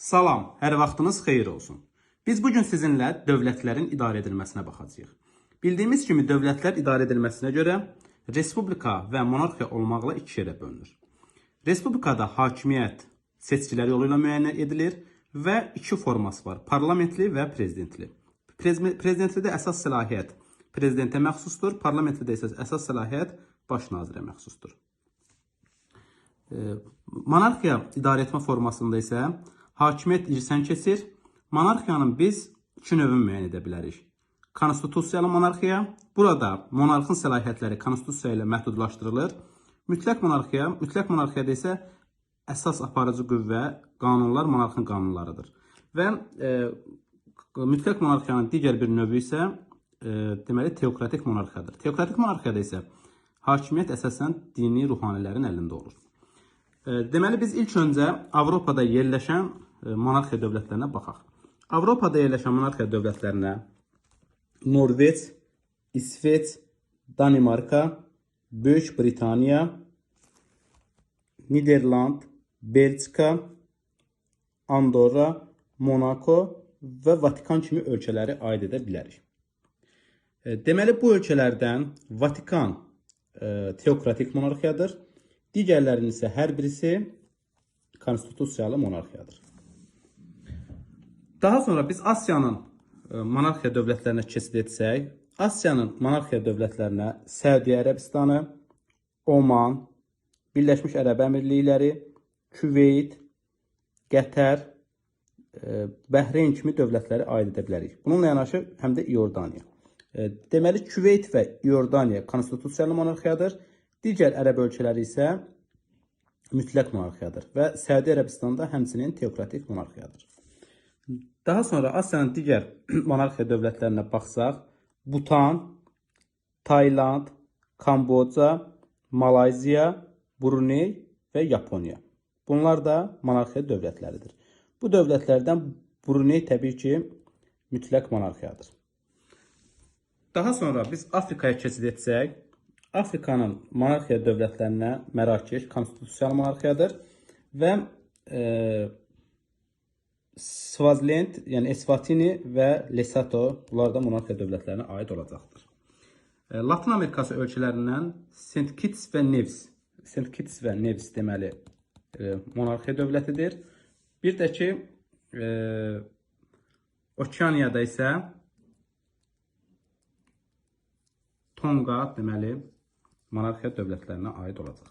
Salam, hər vaxtınız xeyir olsun. Biz bugün sizinlə dövlətlərin idarə edilməsinə baxacağıq. Bildiyimiz kimi dövlətlər idarə edilməsinə görə respublika və monarxiya olmaqla iki yerə bölünür. Respublikada hakimiyyət seçkilər yolu ilə müəyyən edilir və iki forması var: parlamentli və prezidentli. Prezidentlidə əsas səlahiyyət prezidentə məxsusdur, parlamentlidə isə əsas səlahiyyət baş nazirə məxsusdur. Monarxiya idarə etmə formasında isə hakimiyyət icraçıdan keçir. Monarxiyanın biz iki növünü müəyyən edə bilərik. Konstitusiyalı monarxiya. Burada monarxın səlahiyyətləri konstitusiya ilə məhdudlaşdırılır. Mütləq monarxiyada isə əsas aparıcı qüvvə, qanunlar monarxın qanunlarıdır. Və mütləq monarxiyanın digər bir növü isə deməli teokratik monarxiyadır. Teokratik monarxiyada isə hakimiyyət əsasən dini ruhanilərin əlində olur. Deməli, biz ilk öncə Avropada yerləşən monarxiya dövlətlərinə baxaq. Avropada yerləşən monarxiya dövlətlərinə Norveç, İsveç, Danimarka, Böyük Britaniya, Niderland, Belçika, Andorra, Monako və Vatikan kimi ölkələri aid edə bilərik. Deməli, bu ölkələrdən Vatikan teokratik monarxiyadır. Digərlərinin isə hər birisi konstitusiyalı monarxiyadır. Daha sonra biz Asiyanın monarxiya dövlətlərinə keçid etsək, Asiyanın monarxiya dövlətlərinə Səudiyyə Ərəbistanı, Oman, Birləşmiş Ərəb Əmirlikləri, Küveyt, Qətər, Bəhreyn kimi dövlətləri aid edə bilərik. Bununla yanaşı həm də İordaniya. Deməli, Küveyt və İordaniya konstitusiyalı monarxiyadır. Digər ərəb ölkələri isə mütləq monarxiyadır və Səudiyyə Ərəbistanda həmçinin teokratik monarxiyadır. Daha sonra Asiyanın digər monarxiya dövlətlərinə baxsaq, Butan, Tayland, Kamboca, Malayziya, Bruney və Yaponiya. Bunlar da monarxiya dövlətləridir. Bu dövlətlərdən Bruney təbii ki, mütləq monarxiyadır. Daha sonra biz Afrikaya keçid etsək, Afrikanın monarxiya dövlətlərinə Mərakeş konstitusiyalı monarxiyadır və Svazilend, yəni Eswatini və Lesotho bunlar da monarxiya dövlətlərinə aid olacaqdır. Latın Amerikası ölkələrindən St. Kitts və Nevis deməli monarxiya dövlətidir. Bir də ki, Okeaniyada isə Tonga deməli monarxiya dövlətlərinə aid olacaq.